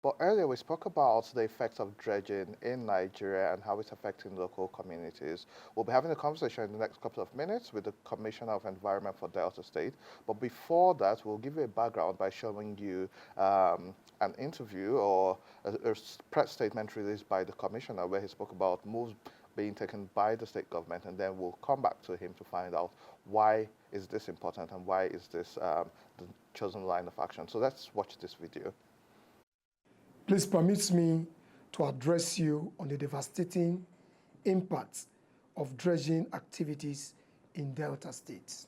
But earlier we spoke about the effects of dredging in Nigeria and how it's affecting local communities. We'll be having a conversation in the next couple of minutes with the Commissioner of Environment for Delta State. But before that, we'll give you a background by showing you an interview or a press statement released by the Commissioner where he spoke about moves being taken by the state government, and then we'll come back to him to find out why is this important and why is this the chosen line of action. So let's watch this video. Please permit me to address you on the devastating impacts of dredging activities in Delta State.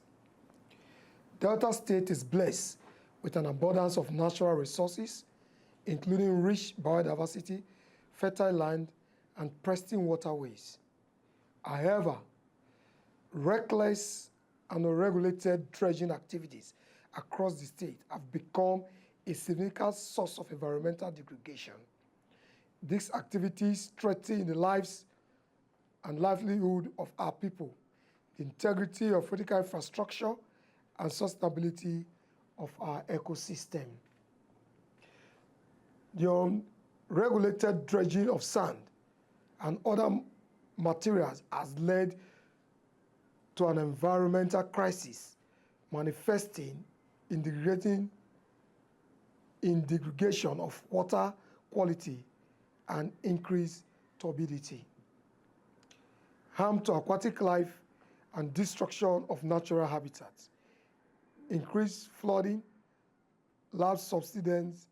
Delta State is blessed with an abundance of natural resources, including rich biodiversity, fertile land, and pristine waterways. However, reckless and unregulated dredging activities across the state have become a significant source of environmental degradation. These activities threaten the lives and livelihood of our people, the integrity of critical infrastructure, and sustainability of our ecosystem. The unregulated dredging of sand and other materials has led to an environmental crisis manifesting in degradation of water quality and increased turbidity, harm to aquatic life and destruction of natural habitats, increased flooding, large subsidence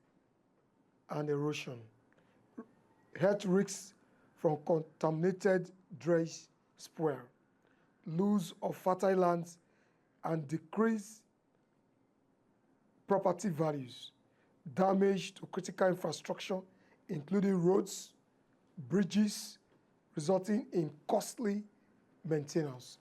and erosion, health risks from contaminated dredge spoil, loss of fertile lands, and decreased property values, damage to critical infrastructure, including roads, bridges, resulting in costly maintenance.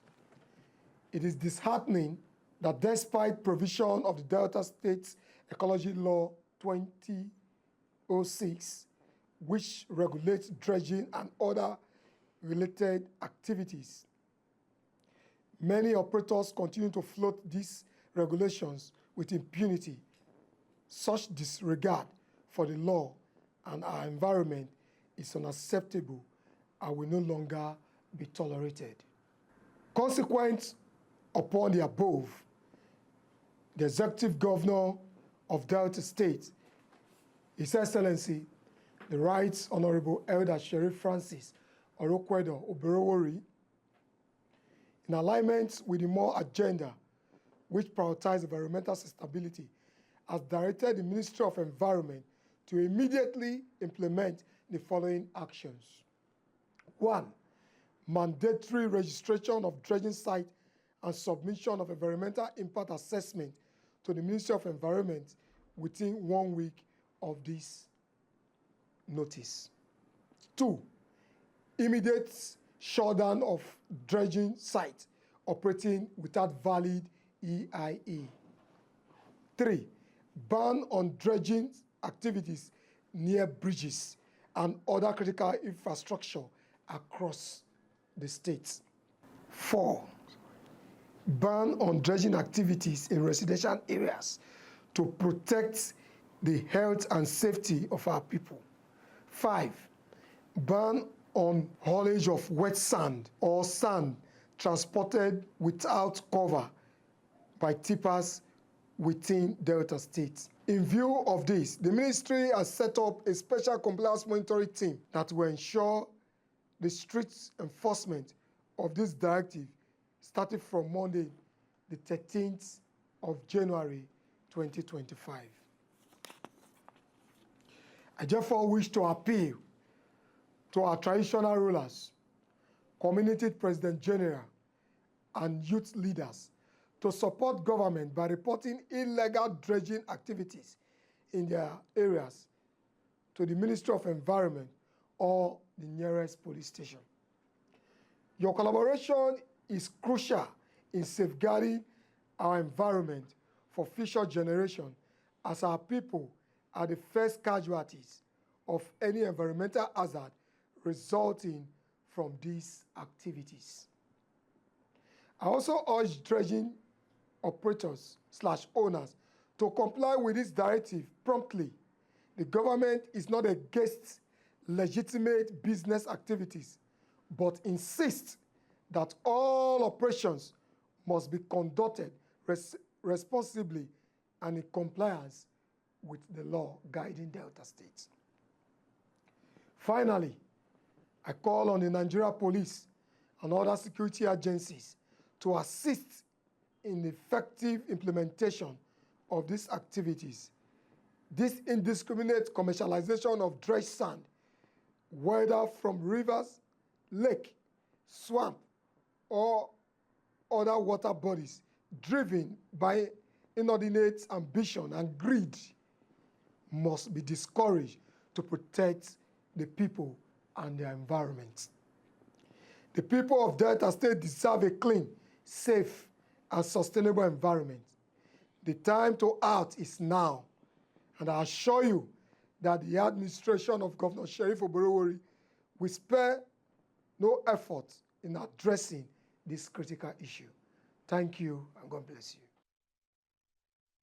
It is disheartening that despite provision of the Delta State Ecology Law 2006, which regulates dredging and other related activities, many operators continue to float these regulations with impunity. Such disregard for the law and our environment is unacceptable and will no longer be tolerated. Consequent upon the above, the Executive Governor of Delta State, His Excellency, the Right Honorable Elder Sheriff Francis Orokwedo Oberowori, in alignment with the MORE agenda, which prioritizes environmental sustainability, has directed the Ministry of Environment to immediately implement the following actions. 1. Mandatory registration of dredging site and submission of environmental impact assessment to the Ministry of Environment within 1 week of this notice. 2. Immediate shutdown of dredging site operating without valid EIA. 3. Ban on dredging activities near bridges and other critical infrastructure across the state. 4. Ban on dredging activities in residential areas to protect the health and safety of our people. 5. Ban on haulage of wet sand or sand transported without cover by tippers within Delta State. In view of this, the ministry has set up a special compliance monitoring team that will ensure the strict enforcement of this directive starting from Monday, the 13th of January 2025. I therefore wish to appeal to our traditional rulers, community president general, and youth leaders to support government by reporting illegal dredging activities in their areas to the Ministry of Environment or the nearest police station. Your collaboration is crucial in safeguarding our environment for future generations, as our people are the first casualties of any environmental hazard resulting from these activities. I also urge dredging operators/owners to comply with this directive promptly, The government is not against legitimate business activities, but insists that all operations must be conducted responsibly and in compliance with the law guiding Delta State. Finally, I call on the Nigeria Police and other security agencies to assist in the effective implementation of these activities. This indiscriminate commercialization of dredged sand, whether from rivers, lake, swamp, or other water bodies, driven by inordinate ambition and greed, must be discouraged to protect the people and their environment. The people of Delta State deserve a clean, safe, and sustainable environment. The time to act is now, and I assure you that the administration of Governor Sheriff Oborowori will spare no effort in addressing this critical issue. Thank you, and God bless you.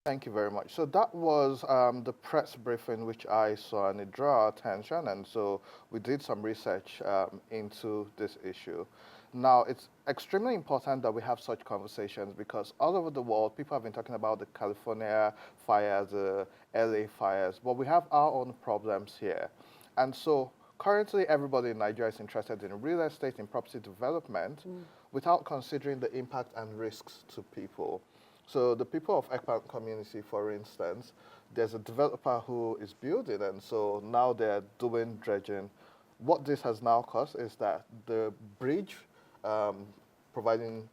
Thank you very much. So that was the press briefing which I saw, and it drew our attention, and so we did some research into this issue. Now, it's extremely important that we have such conversations because all over the world, people have been talking about the California fires, the LA fires, but we have our own problems here. And so currently, everybody in Nigeria is interested in real estate, in property development, without considering the impact and risks to people. So the people of Ekpan community, for instance, there's a developer who is building, and so now they're doing dredging. What this has now caused is that the bridge providing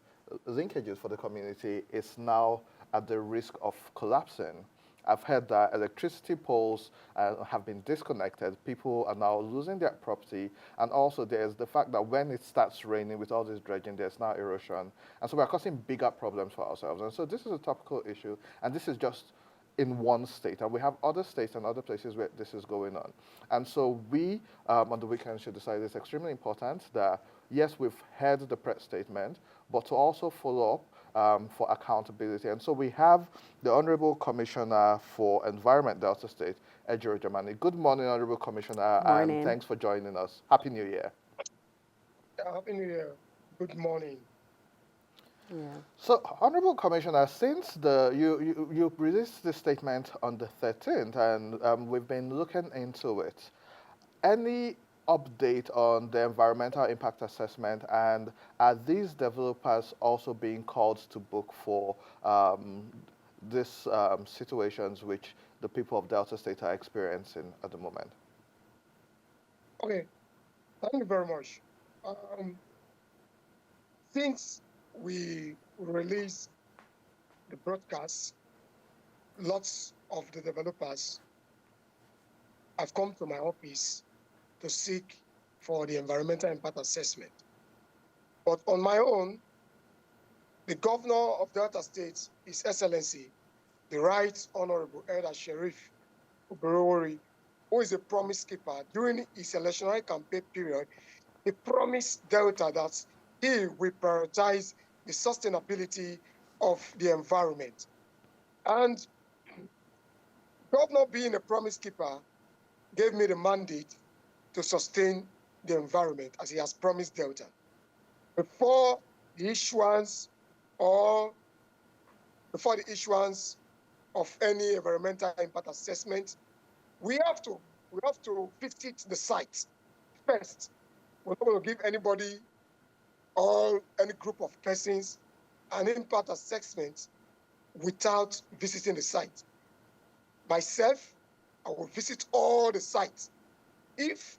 linkages for the community is now at the risk of collapsing. I've heard that electricity poles have been disconnected. People are now losing their property. And also there's the fact that when it starts raining with all this dredging, there's now erosion. And so we're causing bigger problems for ourselves. And so this is a topical issue. And this is just in one state. And we have other states and other places where this is going on. And so we, on the weekend, should decide it's extremely important that, yes, we've heard the press statement, but to also follow up for accountability. And so we have the Honorable Commissioner for Environment, Delta State, Ejiro Jammani. Good morning, Honorable Commissioner, Morning. and thanks for joining us. Happy New Year. Happy New Year. Good morning. Yeah. So, Honorable Commissioner, since you released this statement on the 13th, and we've been looking into it, any update on the environmental impact assessment, and are these developers also being called to book for these situations which the people of Delta State are experiencing at the moment? Okay, thank you very much. Since we released the broadcast, lots of the developers have come to my office to seek for the environmental impact assessment. But on my own, the governor of Delta State, His Excellency, the Right Honorable Elder Sheriff Oborowori, who is a promise keeper, during his electionary campaign period, he promised Delta that he will prioritize the sustainability of the environment. And governor, being a promise keeper, gave me the mandate to sustain the environment as he has promised Delta. Before the issuance of any environmental impact assessment, we have to visit the site first. We're not going to give anybody or any group of persons an impact assessment without visiting the site. Myself, I will visit all the sites. If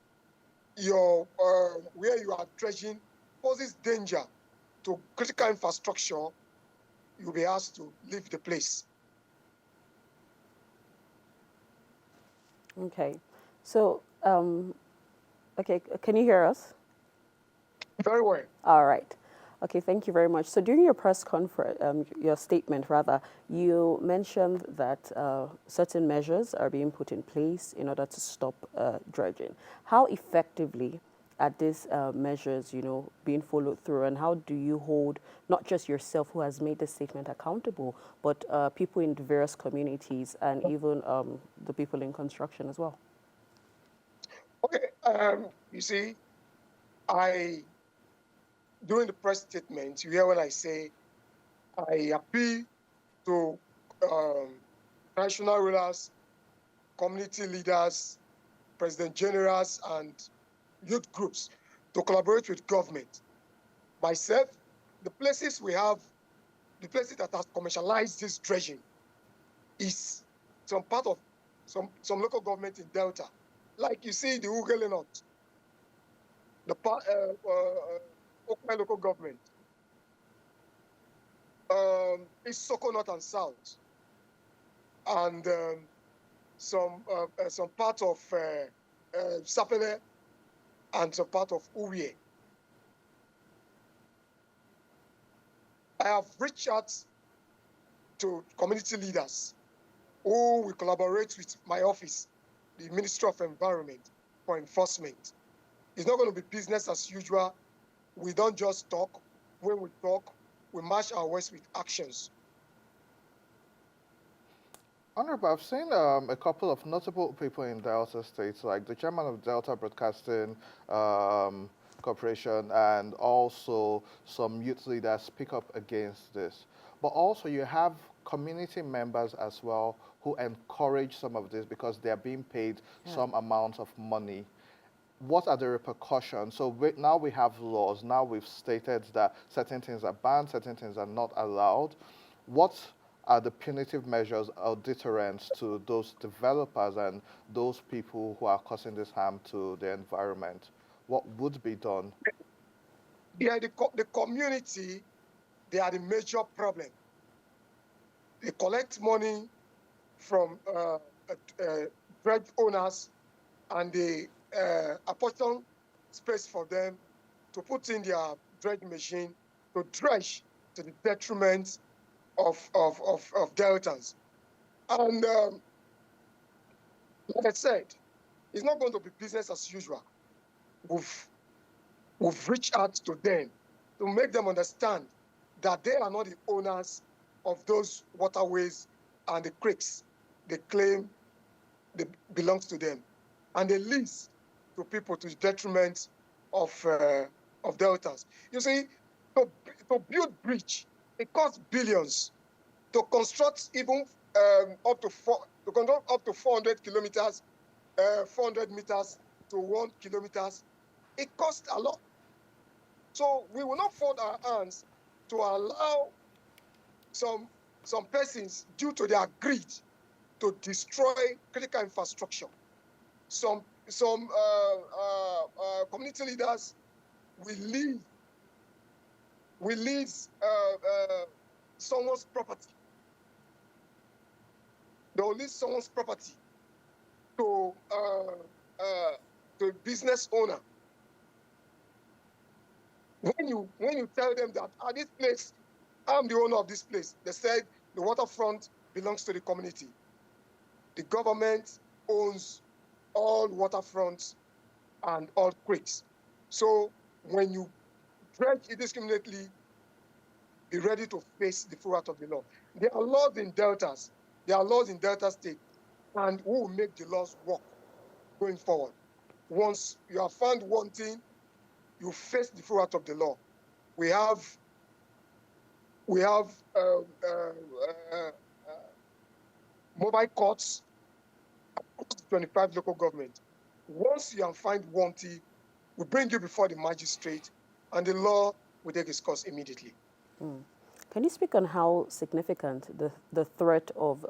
where you are dredging poses danger to critical infrastructure, you'll be asked to leave the place. Okay. So, okay, can you hear us? Very well. All right. Okay, thank you very much. So during your press conference, your statement rather, you mentioned that certain measures are being put in place in order to stop dredging. How effectively at these measures, being followed through? And how do you hold not just yourself who has made this statement accountable, but people in the various communities and even the people in construction as well? Okay, you see, during the press statement, you hear when I say, I appeal to national rulers, community leaders, president generals, and youth groups to collaborate with government. Myself, the places that have commercialized this dredging is some part of some local government in Delta. Like you see the Ugele North, the Okwe local government, is Soko North and South, and some part of Sapele and some part of Uwie. I have reached out to community leaders who will collaborate with my office, the Ministry of Environment, for enforcement. It's not going to be business as usual. We don't just talk. When we talk, we match our words with actions. Honorable, I've seen a couple of notable people in Delta states, like the chairman of Delta Broadcasting Corporation, and also some youth leaders speak up against this. But also you have community members as well who encourage some of this because they are being paid some amount of money. What are the repercussions? So now we have laws. Now we've stated that certain things are banned, certain things are not allowed. What are the punitive measures or deterrents to those developers and those people who are causing this harm to the environment? What would be done? Yeah, the community, they are the major problem. They collect money from dredge owners, and they apportion space for them to put in their dredge machine to dredge to the detriment of deltas. And like I said, it's not going to be business as usual. We've reached out to them to make them understand that they are not the owners of those waterways and the creeks they claim they belongs to them, and they lease to people to the detriment of deltas. You see, to build bridge, it costs billions. To construct even up to 400 kilometers, 400 meters to 1 kilometers, it costs a lot. So we will not fold our hands to allow some persons, due to their greed, to destroy critical infrastructure. Some community leaders will lease someone's property. They will lease someone's property to a business owner. When you tell them that this place, I'm the owner of this place, they said the waterfront belongs to the community. The government owns all waterfronts and all creeks. So when you dredge indiscriminately, be ready to face the full wrath of the law. There are laws in deltas. There are laws in Delta State, and who will make the laws work going forward. Once you are found wanting, you face the full wrath of the law. We have mobile courts across 25 local governments. Once you are found wanting, we bring you before the magistrate, and the law will take its course immediately. Can you speak on how significant the threat of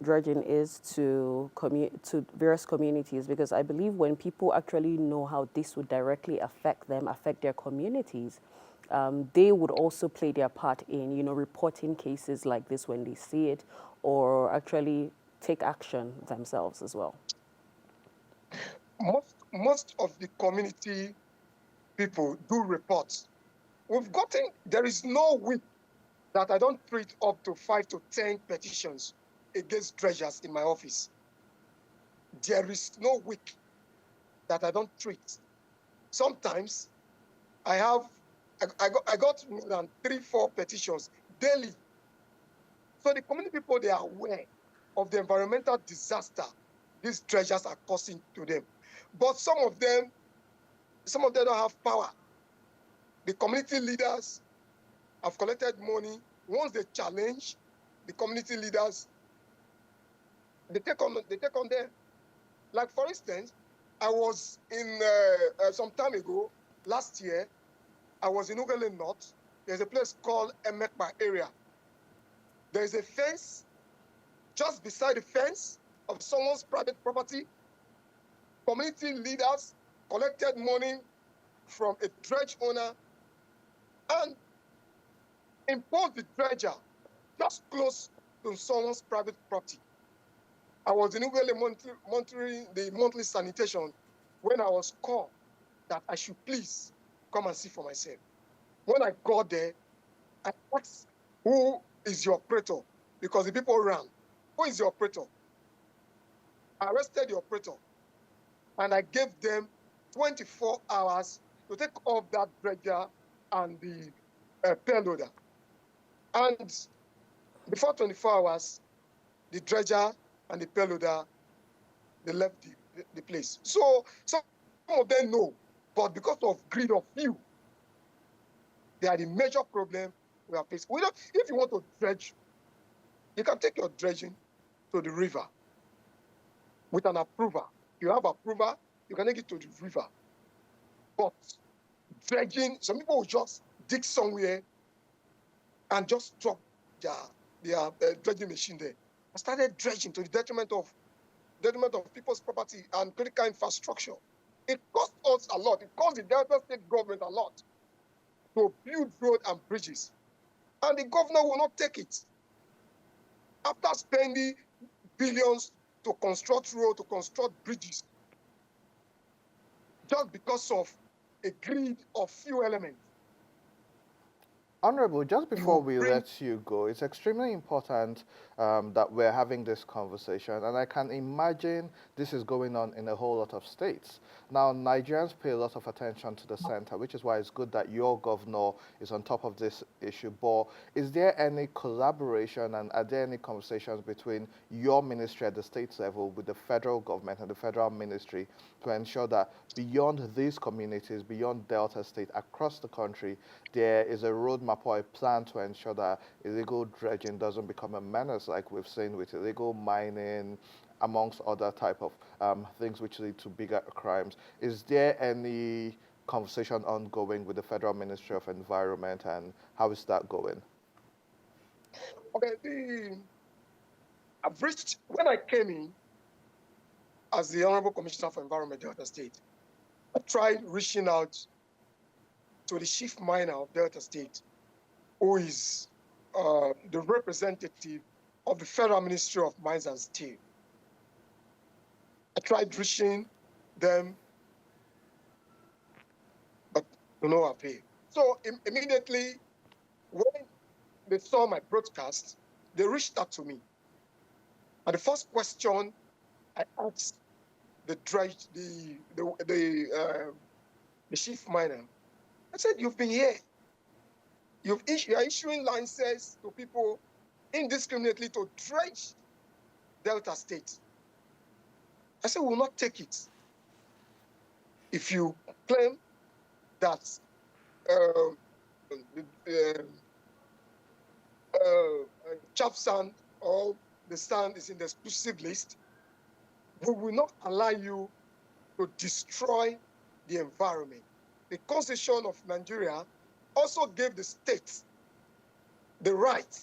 dredging is to various communities? Because I believe when people actually know how this would directly affect them, affect their communities, they would also play their part in, reporting cases like this when they see it, or actually take action themselves as well. Most of the community people do reports. There is no week that I don't treat up to 5 to 10 petitions against dredgers in my office. There is no week that I don't treat sometimes I got more than 3-4 petitions daily. So the community people, they are aware of the environmental disaster these dredgers are causing to them. But some of them don't have power. The community leaders have collected money. Once they challenge the community leaders, they take on them. Like, for instance, I was in some time ago, last year, I was in Ugele North. There's a place called Emekpa area. There's a fence. Just beside the fence of someone's private property, community leaders collected money from a dredge owner and imposed the dredger just close to someone's private property. I was in Ugele monitoring the monthly sanitation when I was called that I should please come and see for myself. When I got there, I asked, who is your operator? Because the people ran. Who is your operator? I arrested the operator and I gave them 24 hours to take off that dredger and the payloader. And before 24 hours, the dredger and the payloader, they left the place. So some of them know, but because of greed of few, they are the major problem we are facing. If you want to dredge, you can take your dredging to the river with an approval. You have approval, you can take it to the river. But dredging, some people will just dig somewhere and just drop their dredging machine there. I started dredging to the detriment of people's property and critical infrastructure. It cost us a lot. It cost the Delta State government a lot to build roads and bridges. And the governor will not take it. After spending billions to construct roads, to construct bridges, just because of a greed of few elements. Honorable, just before we let you go, it's extremely important that we're having this conversation, and I can imagine this is going on in a whole lot of states. Now, Nigerians pay a lot of attention to the center, which is why it's good that your governor is on top of this issue. But is there any collaboration and are there any conversations between your ministry at the state level with the federal government and the federal ministry to ensure that beyond these communities, beyond Delta State, across the country, there is a roadmap or a plan to ensure that illegal dredging doesn't become a menace like we've seen with illegal mining, amongst other type of things which lead to bigger crimes? Is there any conversation ongoing with the Federal Ministry of Environment, and how is that going? Okay, when I came in as the Honorable Commissioner for Environment, Delta State, I tried reaching out to the chief miner of Delta State, who is the representative of the Federal Ministry of Mines and Steel. I tried reaching them, but to no avail. So immediately, when they saw my broadcast, they reached out to me. And the first question I asked the chief miner, I said, "You've been here. You are issuing licenses to people indiscriminately to dredge Delta State." I said, "We will not take it. If you claim that chap sand or the sand is in the exclusive list, we will not allow you to destroy the environment." The Constitution of Nigeria also gave the states the right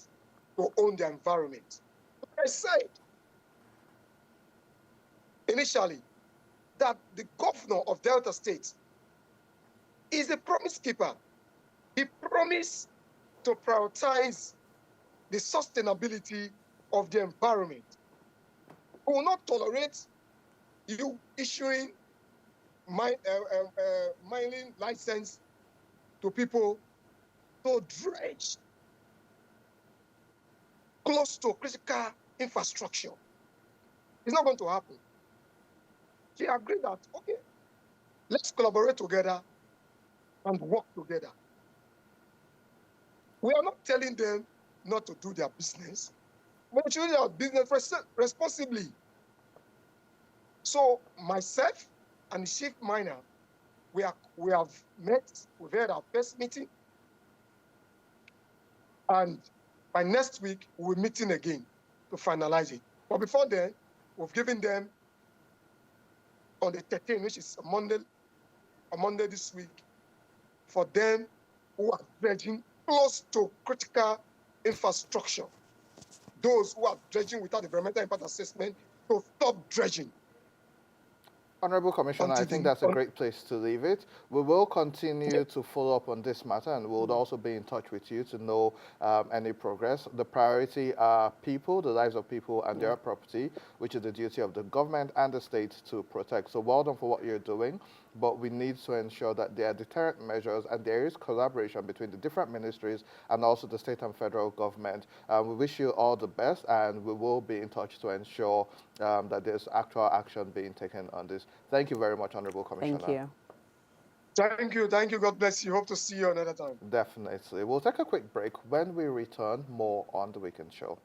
to own the environment. I said initially that the governor of Delta State is a promise keeper. He promised to prioritize the sustainability of the environment. We will not tolerate you issuing mining license to people to dredge close to critical infrastructure. It's not going to happen. She agreed that, okay, Let's collaborate together and work together. We are not telling them not to do their business, but they should do their business responsibly. So myself and the chief miner, we have met, we've had our first meeting, and by next week, we'll be meeting again to finalize it. But before then, we've given them on the 13th, which is a Monday this week, for them who are dredging close to critical infrastructure, those who are dredging without environmental impact assessment, to stop dredging. Honorable Commissioner, I think that's a great place to leave it. We will continue to follow up on this matter, and we'll also be in touch with you to know any progress. The priority are people, the lives of people and their property, which is the duty of the government and the state to protect. So well done for what you're doing, but we need to ensure that there are deterrent measures and there is collaboration between the different ministries and also the state and federal government. We wish you all the best, and we will be in touch to ensure that there's actual action being taken on this. Thank you very much, Honorable Commissioner. Thank you. Thank you. God bless you. Hope to see you another time. Definitely. We'll take a quick break. When we return, more on The Weekend Show.